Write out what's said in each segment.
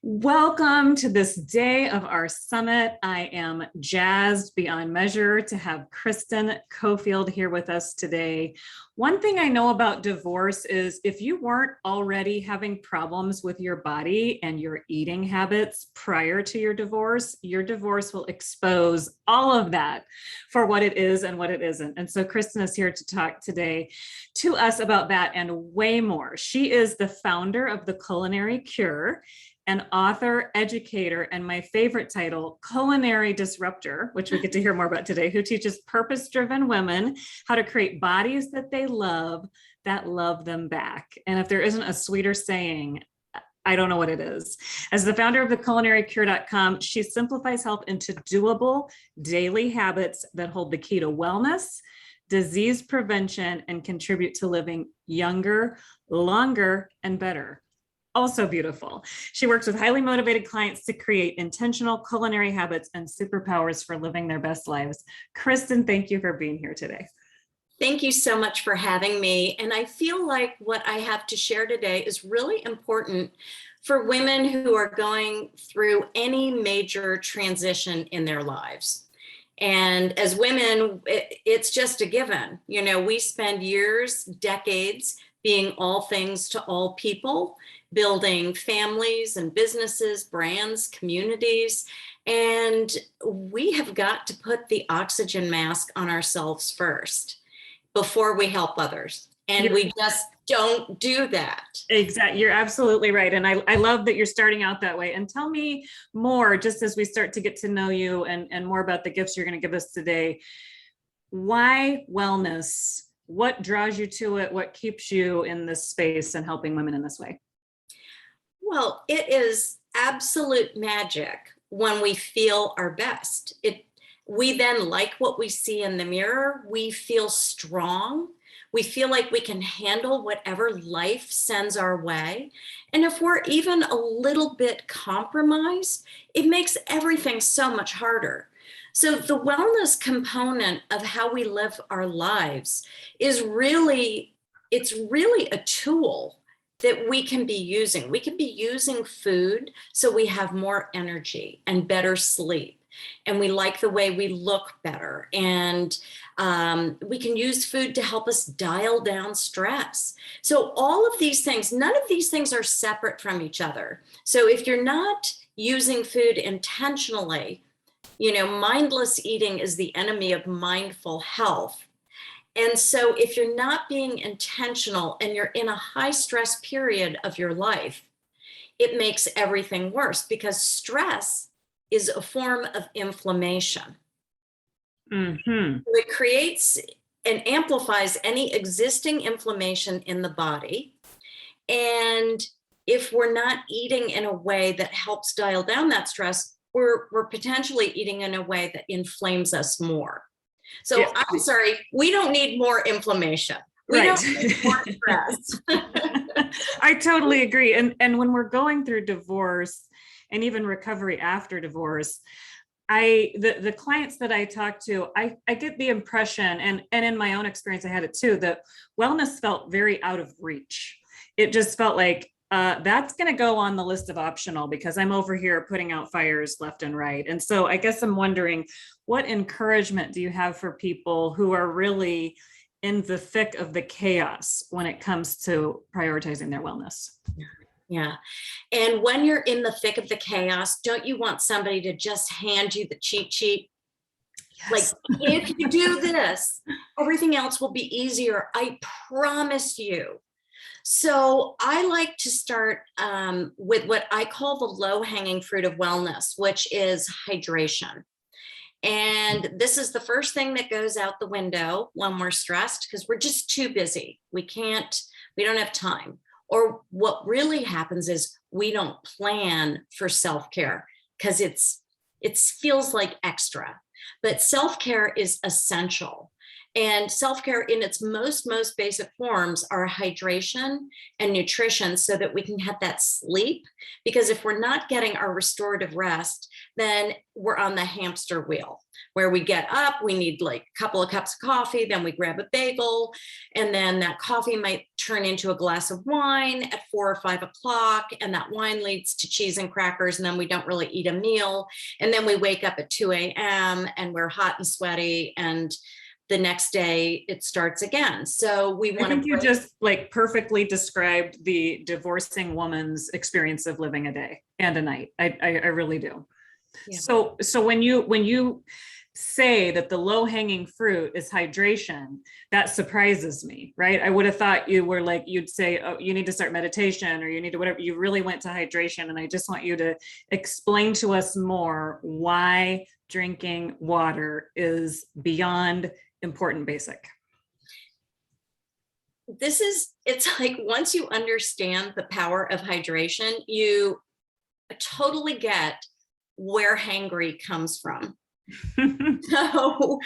Welcome to this day of our summit. I am jazzed beyond measure to have Kristen Coffield here with us today. One thing I know about divorce is if you weren't already having problems with your body and your eating habits prior to your divorce will expose all of that for what it is and what it isn't. And so Kristen is here to talk today to us about that and way more. She is the founder of The Culinary Cure, an author, educator, and my favorite title, culinary disruptor, which we get to hear more about today, who teaches purpose-driven women how to create bodies that they love, that love them back. And if there isn't a sweeter saying, I don't know what it is. As the founder of theculinarycure.com, she simplifies health into doable daily habits that hold the key to wellness, disease prevention, and contribute to living younger, longer, and better. Also beautiful. She works with highly motivated clients to create intentional culinary habits and superpowers for living their best lives. Kristen, thank you for being here today. Thank you so much for having me. And I feel like what I have to share today is really important for women who are going through any major transition in their lives. And as women, it's just a given. You know, we spend years, decades being all things to all people, building families and businesses, brands, communities. And we have got to put the oxygen mask on ourselves first before we help others. And we just don't do that. Exactly. You're absolutely right. And I love that you're starting out that way. And tell me more, just as we start to get to know you and more about the gifts you're going to give us today. Why wellness? What draws you to it? What keeps you in this space and helping women in this way? Well, it is absolute magic when we feel our best. We then like what we see in the mirror. We feel strong. We feel like we can handle whatever life sends our way. And if we're even a little bit compromised, it makes everything so much harder. So the wellness component of how we live our lives is really a tool that we can be using. We can be using food so we have more energy and better sleep. And we like the way we look better. And we can use food to help us dial down stress. So all of these things, none of these things are separate from each other. So if you're not using food intentionally, you know, mindless eating is the enemy of mindful health. And so if you're not being intentional and you're in a high stress period of your life, it makes everything worse because stress is a form of inflammation. Mm-hmm. It creates and amplifies any existing inflammation in the body. And if we're not eating in a way that helps dial down that stress, we're potentially eating in a way that inflames us more. So yeah. I'm sorry, we don't need more inflammation. We don't need more stress. I totally agree. And when we're going through divorce and even recovery after divorce, the clients that I talk to, I get the impression, and in my own experience, I had it too, that wellness felt very out of reach. It just felt like, that's going to go on the list of optional because I'm over here putting out fires left and right. And so I guess I'm wondering, what encouragement do you have for people who are really in the thick of the chaos when it comes to prioritizing their wellness? Yeah. And when you're in the thick of the chaos, don't you want somebody to just hand you the cheat sheet? Yes. Like, if you do this, everything else will be easier. I promise you. So I like to start with what I call the low-hanging fruit of wellness, which is hydration. And this is the first thing that goes out the window when we're stressed because we're just too busy. We don't have time. Or what really happens is we don't plan for self-care because it feels like extra. But self-care is essential. And self-care in its most basic forms are hydration and nutrition so that we can have that sleep. Because if we're not getting our restorative rest, then we're on the hamster wheel where we get up, we need like a couple of cups of coffee, then we grab a bagel, and then that coffee might turn into a glass of wine at 4 or 5 o'clock, and that wine leads to cheese and crackers, and then we don't really eat a meal. And then we wake up at 2 a.m. and we're hot and sweaty, and the next day it starts again. So we want to. I think you just like perfectly described the divorcing woman's experience of living a day and a night. I really do. Yeah. So when you say that the low hanging fruit is hydration, that surprises me, right? I would have thought you were like, you'd say, oh, you need to start meditation or you need to whatever. You really went to hydration. And I just want you to explain to us more why drinking water is beyond important basic. It's like once you understand the power of hydration, you totally get where hangry comes from. So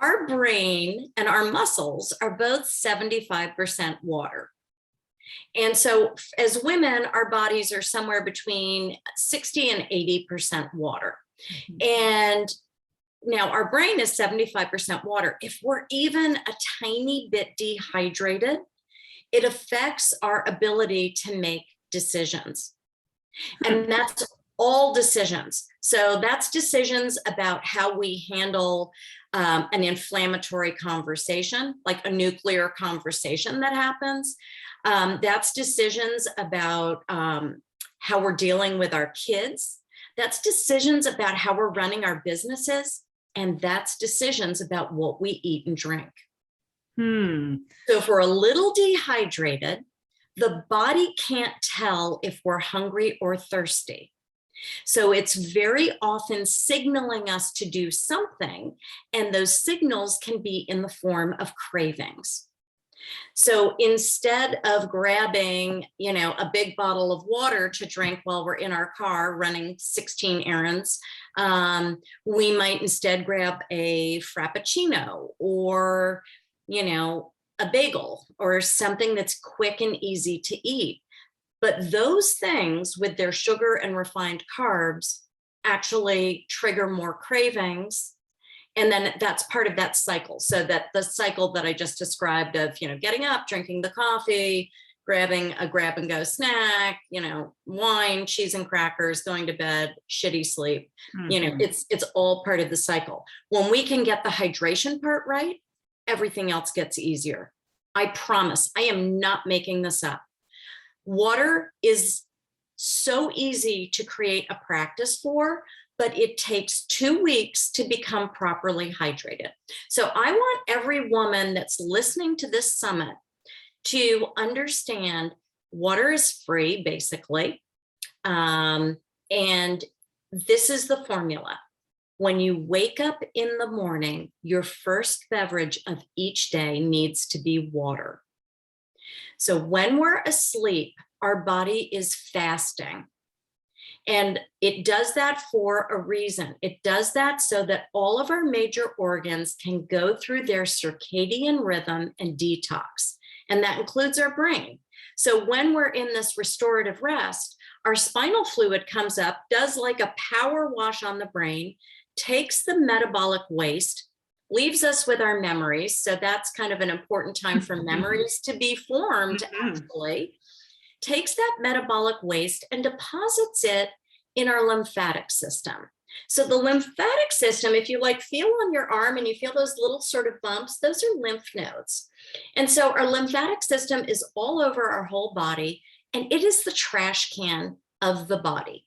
our brain and our muscles are both 75% water. And so as women, our bodies are somewhere between 60 and 80% water. And now our brain is 75% water. If we're even a tiny bit dehydrated, it affects our ability to make decisions. And that's all decisions. So that's decisions about how we handle an inflammatory conversation, like a nuclear conversation that happens. That's decisions about how we're dealing with our kids. That's decisions about how we're running our businesses. And that's decisions about what we eat and drink. So if we're a little dehydrated, the body can't tell if we're hungry or thirsty. So it's very often signaling us to do something, and those signals can be in the form of cravings. So instead of grabbing, a big bottle of water to drink while we're in our car running 16 errands, we might instead grab a Frappuccino or, a bagel or something that's quick and easy to eat. But those things with their sugar and refined carbs actually trigger more cravings. And then that's part of that cycle. So that the cycle that I just described of, getting up, drinking the coffee, grabbing a grab and go snack, wine, cheese and crackers, going to bed, shitty sleep, it's all part of the cycle. When we can get the hydration part right, everything else gets easier. I promise, I am not making this up. Water is so easy to create a practice for, but it takes 2 weeks to become properly hydrated. So I want every woman that's listening to this summit to understand water is free, basically. And this is the formula. When you wake up in the morning, your first beverage of each day needs to be water. So when we're asleep, our body is fasting. And it does that for a reason. It does that so that all of our major organs can go through their circadian rhythm and detox. And that includes our brain. So when we're in this restorative rest, our spinal fluid comes up, does like a power wash on the brain, takes the metabolic waste, leaves us with our memories. So that's kind of an important time for memories to be formed, actually. Takes that metabolic waste and deposits it in our lymphatic system. So the lymphatic system, if you feel on your arm and you feel those little sort of bumps, those are lymph nodes. And so our lymphatic system is all over our whole body, and it is the trash can of the body.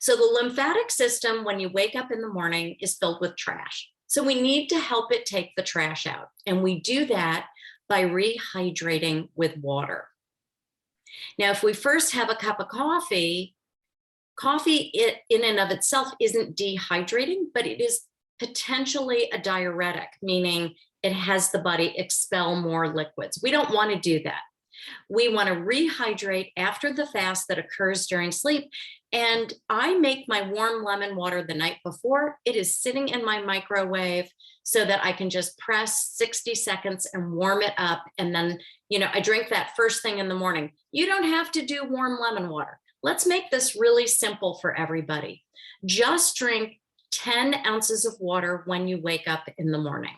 So the lymphatic system, when you wake up in the morning, is filled with trash. So we need to help it take the trash out. And we do that by rehydrating with water. Now, if we first have a cup of coffee, it in and of itself isn't dehydrating, but it is potentially a diuretic, meaning it has the body expel more liquids. We don't want to do that. We want to rehydrate after the fast that occurs during sleep. And I make my warm lemon water the night before. It is sitting in my microwave so that I can just press 60 seconds and warm it up. And then, I drink that first thing in the morning. You don't have to do warm lemon water. Let's make this really simple for everybody. Just drink 10 ounces of water when you wake up in the morning.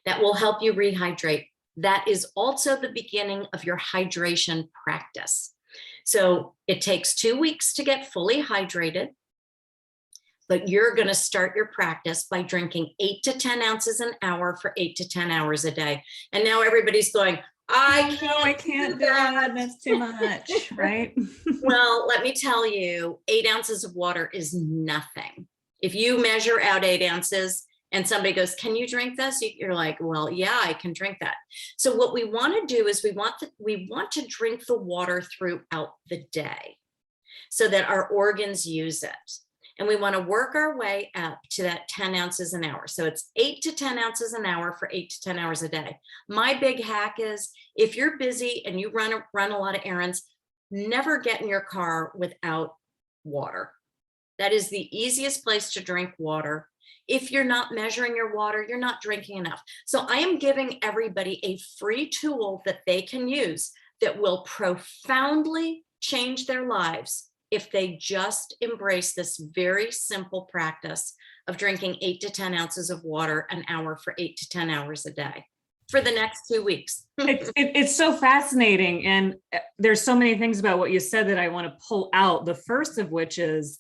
That will help you rehydrate. That is also the beginning of your hydration practice. So it takes 2 weeks to get fully hydrated, but you're going to start your practice by drinking 8 to 10 ounces an hour for 8 to 10 hours a day. And now everybody's going, I can't do that. That's too much, right? Well, let me tell you, 8 ounces of water is nothing. If you measure out 8 ounces, and somebody goes, can you drink this? You're like, well, yeah, I can drink that. So what we want to do is we want to drink the water throughout the day so that our organs use it. And we want to work our way up to that 10 ounces an hour. So it's 8 to 10 ounces an hour for 8 to 10 hours a day. My big hack is if you're busy and you run a lot of errands, never get in your car without water. That is the easiest place to drink water. If you're not measuring your water, you're not drinking enough. So I am giving everybody a free tool that they can use that will profoundly change their lives if they just embrace this very simple practice of drinking 8 to 10 ounces of water an hour for 8 to 10 hours a day for the next 2 weeks. It's so fascinating. And there's so many things about what you said that I want to pull out. The first of which is,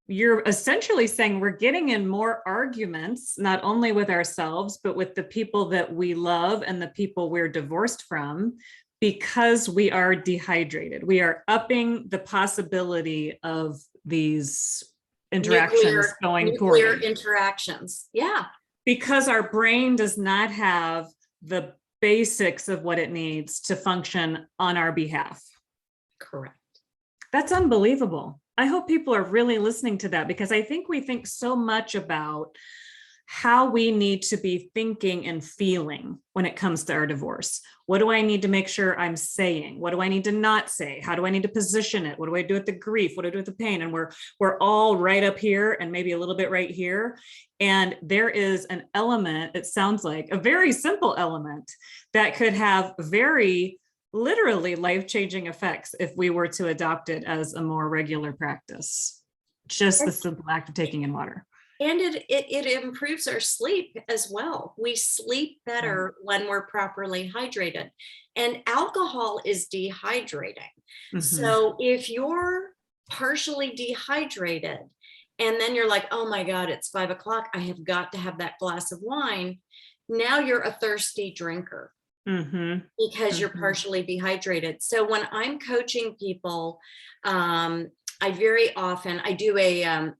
you're essentially saying we're getting in more arguments, not only with ourselves, but with the people that we love and the people we're divorced from, because we are dehydrated. We are upping the possibility of these interactions going poorly. Nuclear interactions, yeah. Because our brain does not have the basics of what it needs to function on our behalf. Correct. That's unbelievable. I hope people are really listening to that, because I think we think so much about how we need to be thinking and feeling when it comes to our divorce. What do I need to make sure I'm saying? What do I need to not say? How do I need to position it? What do I do with the grief? What do I do with the pain? And we're all right up here and maybe a little bit right here. And there is an element, it sounds like a very simple element that could have very literally life-changing effects if we were to adopt it as a more regular practice. Just the simple act of taking in water. And it improves our sleep as well. We sleep better when we're properly hydrated. And alcohol is dehydrating. Mm-hmm. So if you're partially dehydrated and then you're like, oh my God, it's 5 o'clock, I have got to have that glass of wine. Now you're a thirsty drinker. Mm-hmm. Because you're partially dehydrated. So when I'm coaching people, I very often, I do a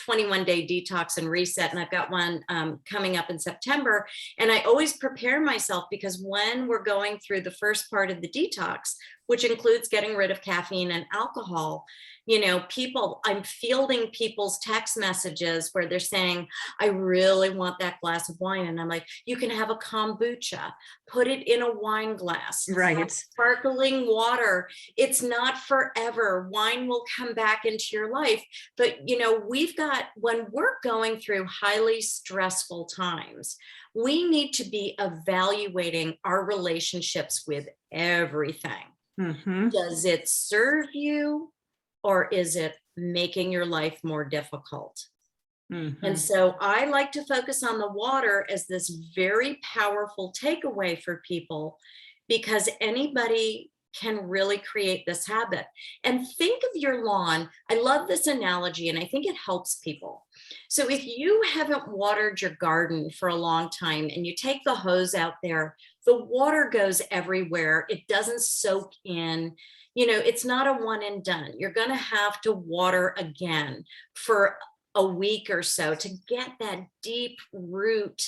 21-day detox and reset, and I've got one coming up in September. And I always prepare myself, because when we're going through the first part of the detox, which includes getting rid of caffeine and alcohol, I'm fielding people's text messages where they're saying, I really want that glass of wine. And I'm like, you can have a kombucha, put it in a wine glass, right? Sparkling water. It's not forever. Wine will come back into your life. But, when we're going through highly stressful times, we need to be evaluating our relationships with everything. Mm-hmm. Does it serve you? Or is it making your life more difficult? Mm-hmm. And so I like to focus on the water as this very powerful takeaway for people, because anybody can really create this habit. And think of your lawn. I love this analogy, and I think it helps people. So if you haven't watered your garden for a long time and you take the hose out there, the water goes everywhere. It doesn't soak in. It's not a one and done. You're going to have to water again for a week or so to get that deep root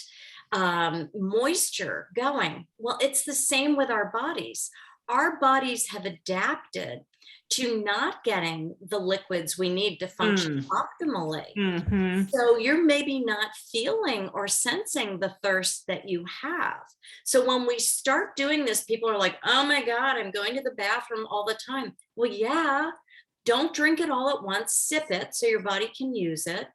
moisture going. Well, it's the same with our bodies. Our bodies have adapted to not getting the liquids we need to function optimally. Mm-hmm. So you're maybe not feeling or sensing the thirst that you have. So when we start doing this, people are like, oh my God, I'm going to the bathroom all the time. Well, yeah, don't drink it all at once, sip it so your body can use it.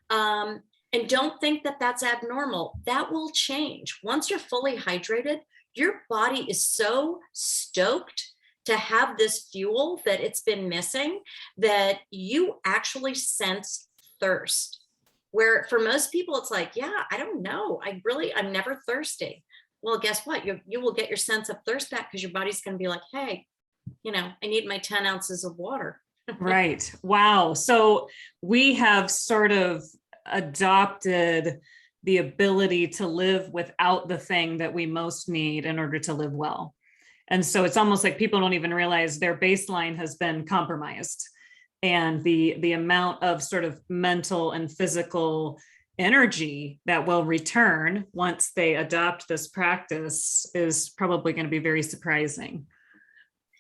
And don't think that that's abnormal. That will change. Once you're fully hydrated, your body is so stoked to have this fuel that it's been missing that you actually sense thirst. Where for most people, it's like, yeah, I don't know. I'm never thirsty. Well, guess what? You will get your sense of thirst back because your body's going to be like, hey, I need my 10 ounces of water. Right. Wow. So we have sort of adopted the ability to live without the thing that we most need in order to live well. And so it's almost like people don't even realize their baseline has been compromised. And the amount of sort of mental and physical energy that will return once they adopt this practice is probably going to be very surprising.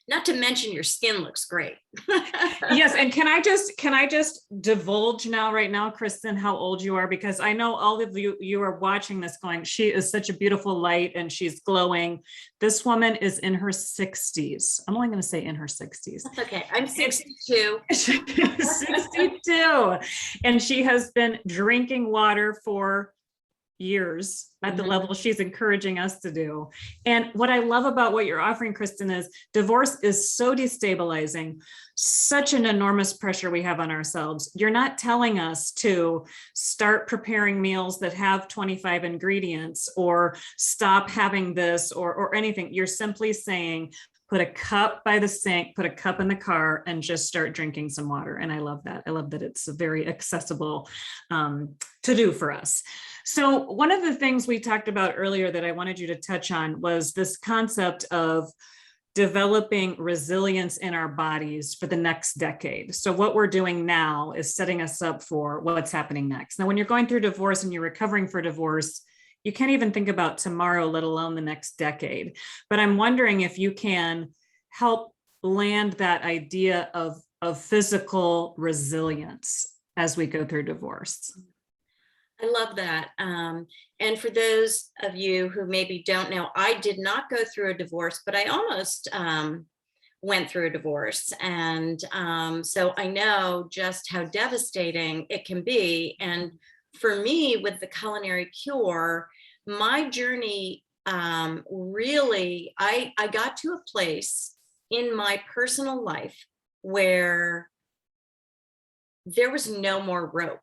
Not to mention your skin looks great. Yes, and can I just divulge right now, Kristen, how old you are? Because I know all of you are watching this going, she is such a beautiful light and she's glowing. This woman is in her 60s. I'm only going to say in her 60s. That's okay. I'm 62. 62. And she has been drinking water for years at the level she's encouraging us to do. And what I love about what you're offering, Kristen, is divorce is so destabilizing, such an enormous pressure we have on ourselves. You're not telling us to start preparing meals that have 25 ingredients or stop having this or anything. You're simply saying, put a cup by the sink, put a cup in the car, and just start drinking some water. And I love that. I love that it's very accessible to do for us. So one of the things we talked about earlier that I wanted you to touch on was this concept of developing resilience in our bodies for the next decade. So what we're doing now is setting us up for what's happening next. Now, when you're going through divorce and you're recovering for divorce, you can't even think about tomorrow, let alone the next decade. But I'm wondering if you can help land that idea of physical resilience as we go through divorce. I love that. And for those of you who maybe don't know, I did not go through a divorce, but I almost went through a divorce. And so I know just how devastating it can be. And for me, with the culinary cure, my journey really, I got to a place in my personal life where there was no more rope.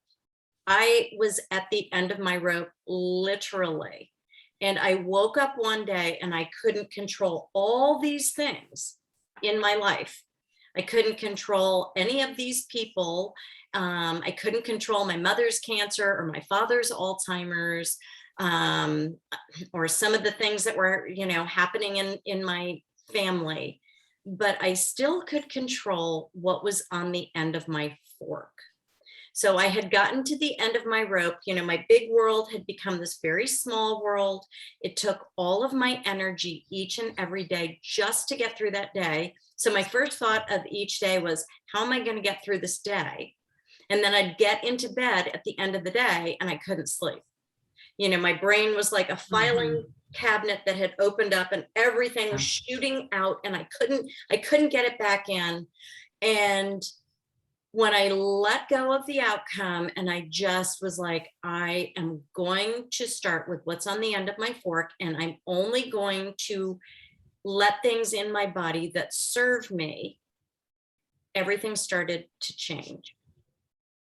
I was at the end of my rope, literally. And I woke up one day and I couldn't control all these things in my life. I couldn't control any of these people. I couldn't control my mother's cancer or my father's Alzheimer's, or some of the things that were, happening in my family. But I still could control what was on the end of my fork. So I had gotten to the end of my rope. My big world had become this very small world. It took all of my energy each and every day just to get through that day. So my first thought of each day was, how am I going to get through this day? And then I'd get into bed at the end of the day and I couldn't sleep. My brain was like a filing cabinet that had opened up and everything was shooting out and I couldn't get it back in. And when I let go of the outcome and I just was like, I am going to start with what's on the end of my fork, and I'm only going to let things in my body that serve me, everything started to change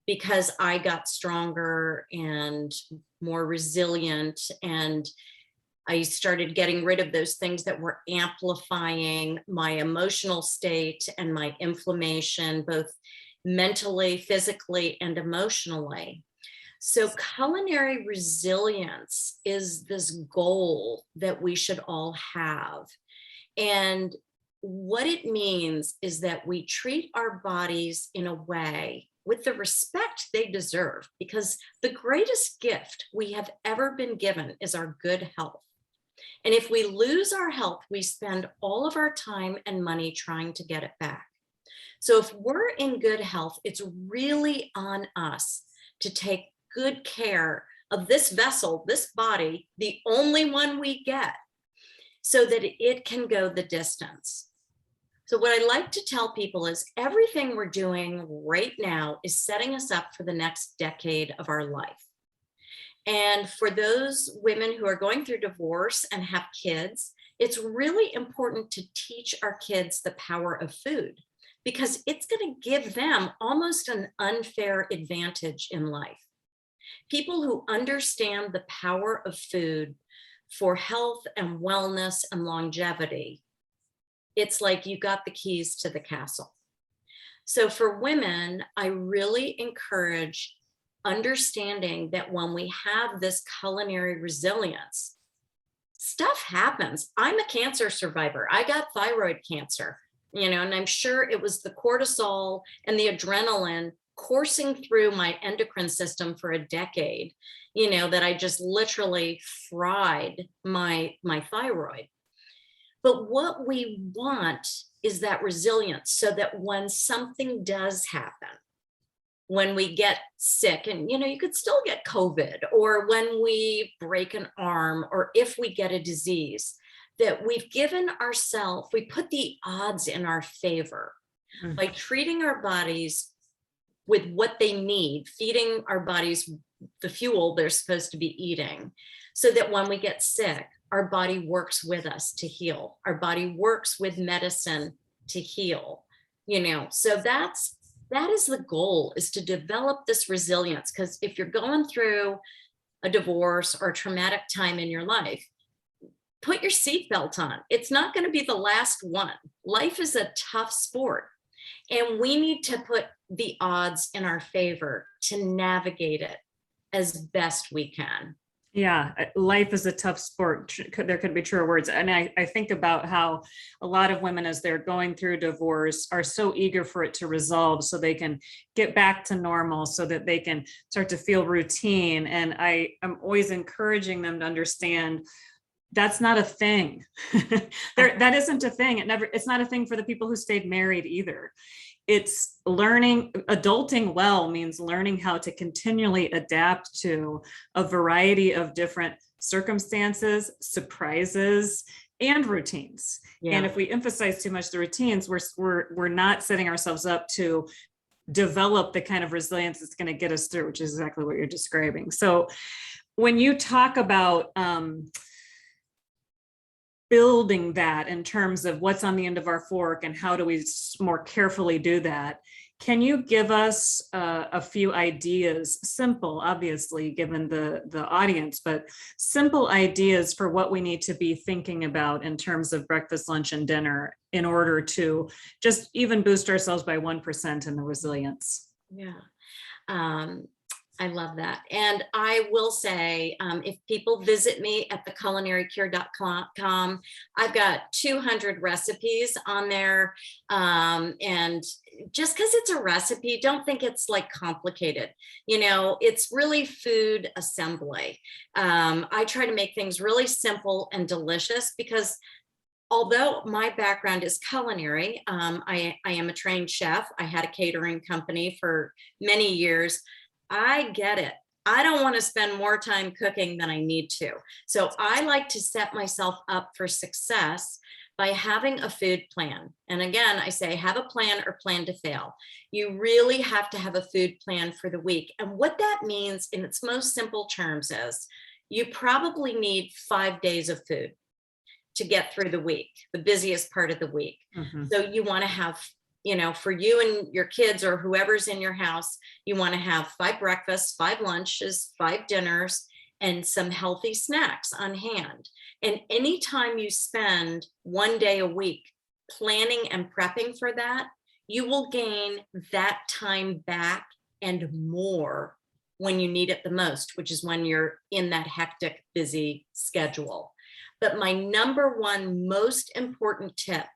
because I got stronger and more resilient, and I started getting rid of those things that were amplifying my emotional state and my inflammation, both mentally, physically, and emotionally. So culinary resilience is this goal that we should all have. And what it means is that we treat our bodies in a way with the respect they deserve, because the greatest gift we have ever been given is our good health. And if we lose our health, we spend all of our time and money trying to get it back. So if we're in good health, it's really on us to take good care of this vessel, this body, the only one we get, so that it can go the distance. So what I like to tell people is everything we're doing right now is setting us up for the next decade of our life. And for those women who are going through divorce and have kids, it's really important to teach our kids the power of food, because it's going to give them almost an unfair advantage in life. People who understand the power of food for health and wellness and longevity, it's like you got the keys to the castle. So for women, I really encourage understanding that when we have this culinary resilience, stuff happens. I'm a cancer survivor. I got thyroid cancer, and I'm sure it was the cortisol and the adrenaline coursing through my endocrine system for a decade, that I just literally fried my thyroid. But what we want is that resilience, so that when something does happen, when we get sick, and you could still get COVID, or when we break an arm, or if we get a disease, that we put the odds in our favor by treating our bodies with what they need, feeding our bodies the fuel they're supposed to be eating, so that when we get sick, our body works with us to heal. Our body works with medicine to heal, so that is the goal, is to develop this resilience. Because if you're going through a divorce or a traumatic time in your life, put your seatbelt on. It's not going to be the last one. Life is a tough sport, and we need to put the odds in our favor to navigate it as best we can. Yeah, life is a tough sport. There could be truer words. And I think about how a lot of women, as they're going through divorce, are so eager for it to resolve so they can get back to normal, so that they can start to feel routine. And I am always encouraging them to understand that's not a thing. That isn't a thing. It's not a thing for the people who stayed married either. It's learning. Adulting well means learning how to continually adapt to a variety of different circumstances, surprises, and routines. Yeah. And if we emphasize too much the routines, we're not setting ourselves up to develop the kind of resilience that's going to get us through, which is exactly what you're describing. So when you talk about building that in terms of what's on the end of our fork and how do we more carefully do that, can you give us a few ideas, simple, obviously, given the audience, but simple ideas for what we need to be thinking about in terms of breakfast, lunch, and dinner in order to just even boost ourselves by 1% in the resilience? Yeah. I love that. And I will say, if people visit me at theculinarycure.com, I've got 200 recipes on there. And just because it's a recipe, don't think it's like complicated. It's really food assembly. I try to make things really simple and delicious, because although my background is culinary, I am a trained chef. I had a catering company for many years. I get it. I don't want to spend more time cooking than I need to. So I like to set myself up for success by having a food plan. And again, I say, have a plan or plan to fail. You really have to have a food plan for the week. And what that means in its most simple terms is you probably need 5 days of food to get through the week, the busiest part of the week. So you want to have, for you and your kids or whoever's in your house, you want to have 5 breakfasts, 5 lunches, 5 dinners, and some healthy snacks on hand. And anytime you spend 1 day a week planning and prepping for that, you will gain that time back and more when you need it the most, which is when you're in that hectic, busy schedule. But my number one most important tip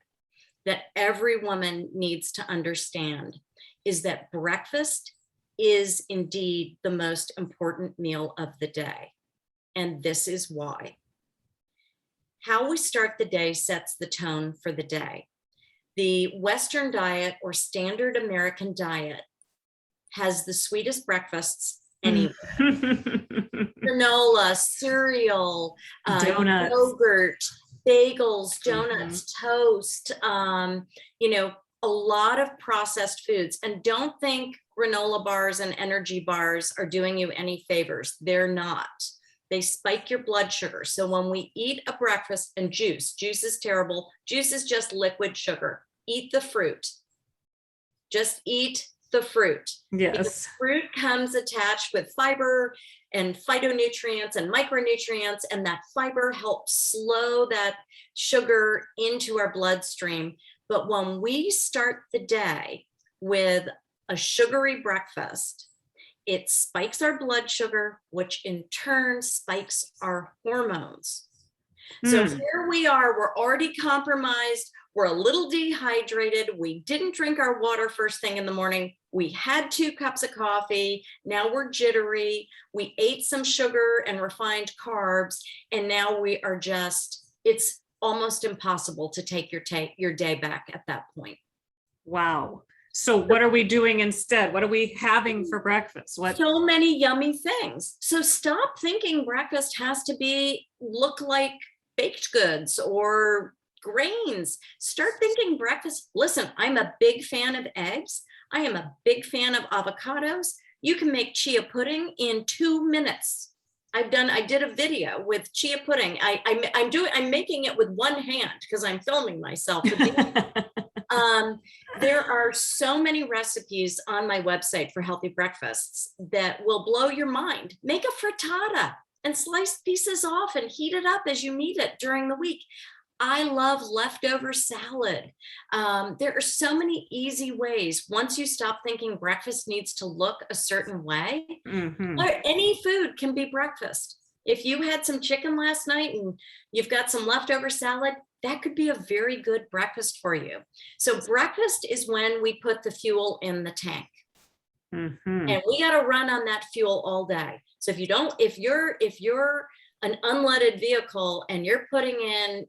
that every woman needs to understand is that breakfast is indeed the most important meal of the day. And this is why. How we start the day sets the tone for the day. The Western diet or standard American diet has the sweetest breakfasts anywhere. Granola, cereal, Donuts. yogurt, bagels, Mhm. donuts, toast, a lot of processed foods. And don't think granola bars and energy bars are doing you any favors. They're not. They spike your blood sugar. So when we eat a breakfast, and juice is terrible. Juice is just liquid sugar. Eat the fruit. Just eat the fruit. Yes. Because fruit comes attached with fiber and phytonutrients and micronutrients, and that fiber helps slow that sugar into our bloodstream. But when we start the day with a sugary breakfast, it spikes our blood sugar, which in turn spikes our hormones. So here we are, we're already compromised. We're a little dehydrated. We didn't drink our water first thing in the morning. We had 2 cups of coffee. Now we're jittery. We ate some sugar and refined carbs. And now we are it's almost impossible to take your day back at that point. Wow. So what are we doing instead? What are we having for breakfast? So many yummy things. So stop thinking breakfast has to look like baked goods or grains. Start thinking breakfast. Listen, I'm a big fan of eggs. I am a big fan of avocados. You can make chia pudding in 2 minutes. I did a video with chia pudding. I'm making it with one hand because I'm filming myself. There are so many recipes on my website for healthy breakfasts that will blow your mind. Make a frittata and slice pieces off and heat it up as you need it during the week. I love leftover salad. There are so many easy ways. Once you stop thinking breakfast needs to look a certain way, any food can be breakfast. If you had some chicken last night and you've got some leftover salad, that could be a very good breakfast for you. So breakfast is when we put the fuel in the tank. And we got to run on that fuel all day. So if you're an unleaded vehicle and you're putting in,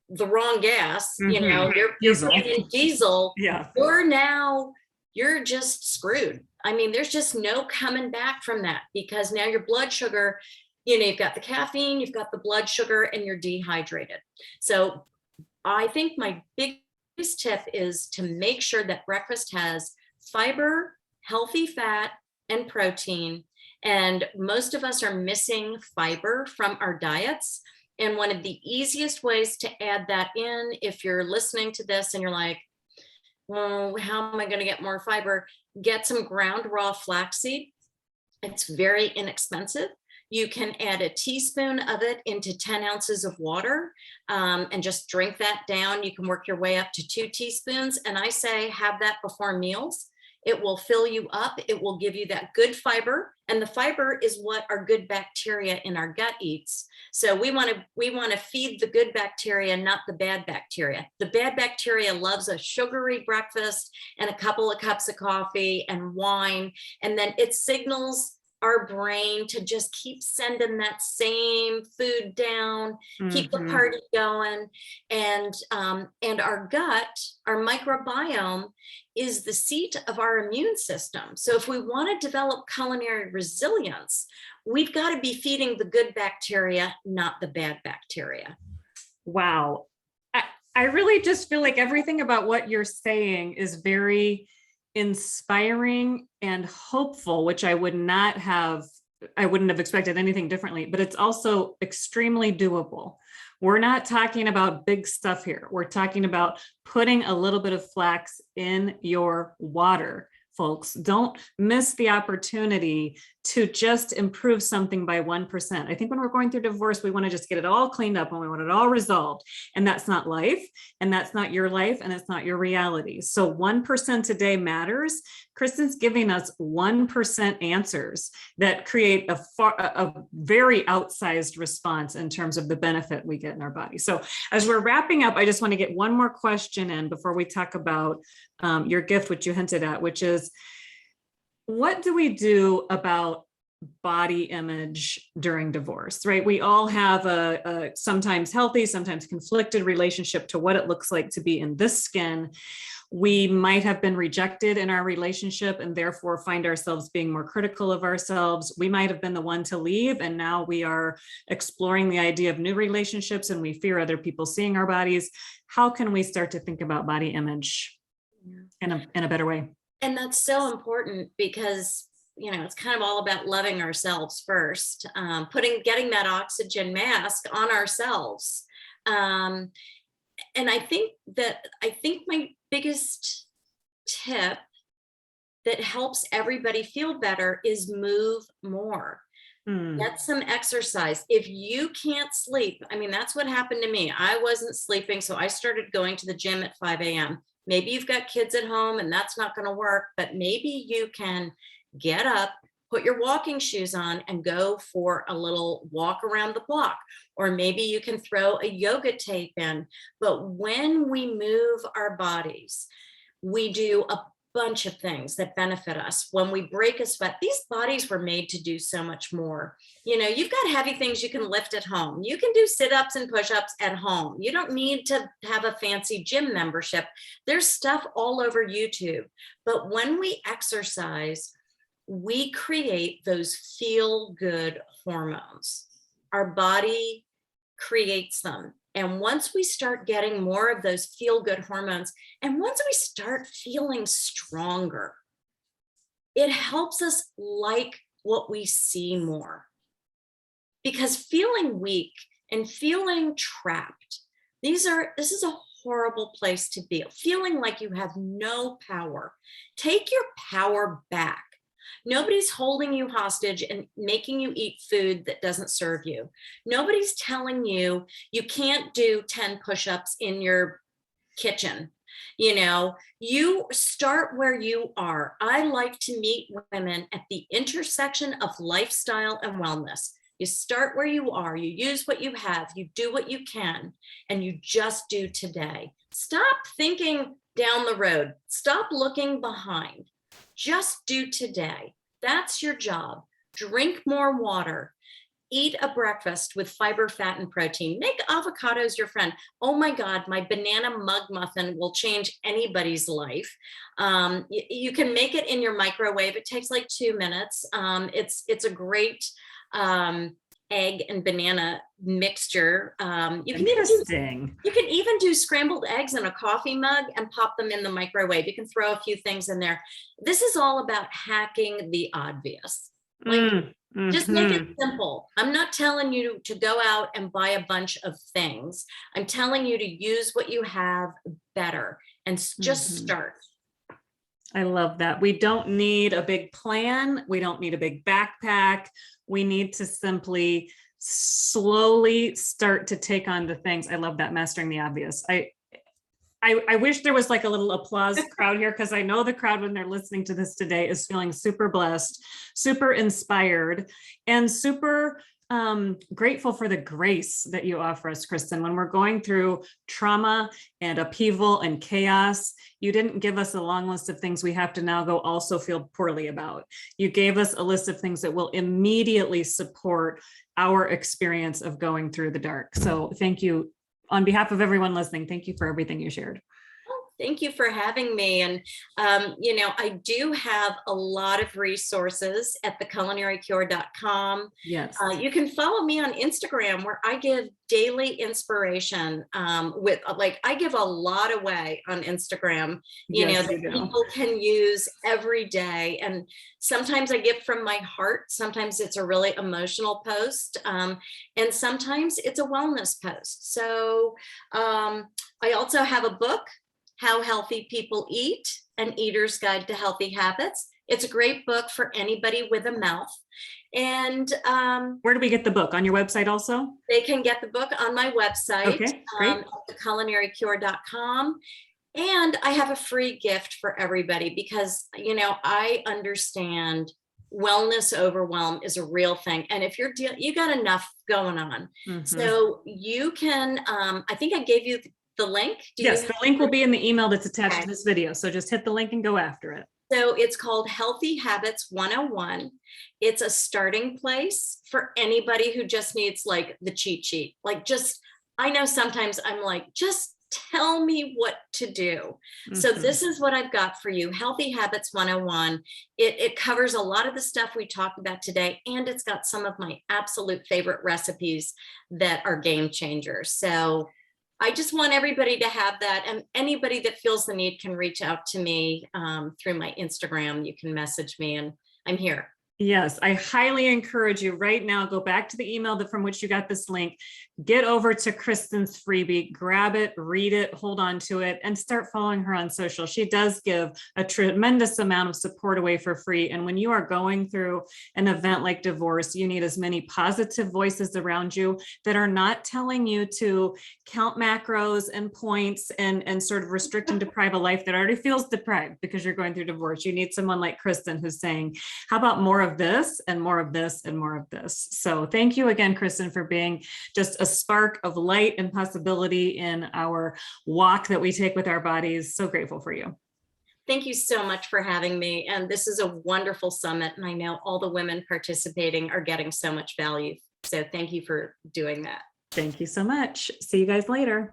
the wrong gas, you're putting in diesel, you're just screwed. I mean, there's just no coming back from that, because now your blood sugar, you've got the caffeine, you've got the blood sugar, and you're dehydrated. So I think my biggest tip is to make sure that breakfast has fiber, healthy fat, and protein. And most of us are missing fiber from our diets. And one of the easiest ways to add that in, if you're listening to this and you're like, well, how am I going to get more fiber? Get some ground raw flaxseed. It's very inexpensive. You can add a teaspoon of it into 10 ounces of water and just drink that down. You can work your way up to 2 teaspoons. And I say have that before meals. It will fill you up. It will give you that good fiber. And the fiber is what our good bacteria in our gut eats. So we want to feed the good bacteria, not the bad bacteria. The bad bacteria loves a sugary breakfast and a couple of cups of coffee and wine. And then it signals our brain to just keep sending that same food down, keep the party going. And our gut, our microbiome, is the seat of our immune system. So if we want to develop culinary resilience, we've got to be feeding the good bacteria, not the bad bacteria. Wow. I really just feel like everything about what you're saying is very inspiring and hopeful, which I wouldn't have expected anything differently, but it's also extremely doable. We're not talking about big stuff here. We're talking about putting a little bit of flax in your water. Folks, don't miss the opportunity to just improve something by 1%. I think when we're going through divorce, we want to just get it all cleaned up and we want it all resolved. And that's not life. And that's not your life. And it's not your reality. So 1% today matters. Kristen's giving us 1% answers that create a very outsized response in terms of the benefit we get in our body. So as we're wrapping up, I just want to get one more question in before we talk about your gift, which you hinted at, which is, what do we do about body image during divorce, right? We all have a sometimes healthy, sometimes conflicted relationship to what it looks like to be in this skin. We might have been rejected in our relationship and therefore find ourselves being more critical of ourselves. We might have been the one to leave, and now we are exploring the idea of new relationships and we fear other people seeing our bodies. How can we start to think about body image in a better way? And that's so important because, it's kind of all about loving ourselves first, getting that oxygen mask on ourselves. And I think my biggest tip that helps everybody feel better is move more. Get some exercise. If you can't sleep, that's what happened to me. I wasn't sleeping, so I started going to the gym at 5 a.m. Maybe you've got kids at home and that's not going to work, but maybe you can get up, put your walking shoes on and go for a little walk around the block. Or maybe you can throw a yoga tape in. But when we move our bodies, we do a bunch of things that benefit us. When we break a sweat, these bodies were made to do so much more. You've got heavy things you can lift at home. You can do sit-ups and push-ups at home. You don't need to have a fancy gym membership. There's stuff all over YouTube. But when we exercise, we create those feel-good hormones. Our body creates them. And once we start getting more of those feel-good hormones, and once we start feeling stronger, it helps us like what we see more. Because feeling weak and feeling trapped, this is a horrible place to be. Feeling like you have no power. Take your power back. Nobody's holding you hostage and making you eat food that doesn't serve you. Nobody's telling you you can't do 10 push-ups in your kitchen. You start where you are. I like to meet women at the intersection of lifestyle and wellness. You start where you are, you use what you have, you do what you can, and you just do today. Stop thinking down the road. Stop looking behind. Just do today. That's your job. Drink more water. Eat a breakfast with fiber, fat, and protein. Make avocados your friend. Oh my God, my banana mug muffin will change anybody's life. You can make it in your microwave. It takes like 2 minutes. It's a great egg and banana mixture. You can even do scrambled eggs in a coffee mug and pop them in the microwave. You can throw a few things in there. This is all about hacking the obvious. Just make it simple. I'm not telling you to go out and buy a bunch of things. I'm telling you to use what you have better and just start. I love that. We don't need a big plan. We don't need a big backpack. We need to simply slowly start to take on the things. I love that, mastering the obvious. I wish there was like a little applause crowd here, because I know the crowd, when they're listening to this today, is feeling super blessed, super inspired, and super grateful for the grace that you offer us, Kristen. When we're going through trauma and upheaval and chaos, you didn't give us a long list of things we have to now go also feel poorly about. You gave us a list of things that will immediately support our experience of going through the dark. So thank you. On behalf of everyone listening, thank you for everything you shared. Thank you for having me. And, I do have a lot of resources at theculinarycure.com. Yes. You can follow me on Instagram, where I give daily inspiration I give a lot away on Instagram, that people can use every day. And sometimes I give from my heart. Sometimes it's a really emotional post. And sometimes it's a wellness post. So I also have a book, How Healthy People Eat, An Eater's Guide to Healthy Habits. It's a great book for anybody with a mouth. And where do we get the book? On your website also? They can get the book on my website, okay, great. theculinarycure.com. And I have a free gift for everybody, because, I understand wellness overwhelm is a real thing. And if you got enough going on. So you can, I think I gave you the link. Yes, the link will be in the email that's attached to this video. So just hit the link and go after it. So it's called Healthy Habits 101. It's a starting place for anybody who just needs like the cheat sheet. Like, just, I know sometimes I'm like, just tell me what to do. So Mhm. this is what I've got for you, Healthy Habits 101. It covers a lot of the stuff we talked about today, and it's got some of my absolute favorite recipes that are game changers. So I just want everybody to have that. And anybody that feels the need can reach out to me through my Instagram. You can message me, and I'm here. Yes, I highly encourage you right now, go back to the email from which you got this link, get over to Kristen's freebie, grab it, read it, hold on to it, and start following her on social. She does give a tremendous amount of support away for free. And when you are going through an event like divorce, you need as many positive voices around you that are not telling you to count macros and points and sort of restrict and deprive a life that already feels deprived because you're going through divorce. You need someone like Kristen who's saying, how about more of this and more of this and more of this? So thank you again, Kristen, for being just a spark of light and possibility in our walk that we take with our bodies. So grateful for you. Thank you so much for having me. And this is a wonderful summit. And I know all the women participating are getting so much value. So thank you for doing that. Thank you so much. See you guys later.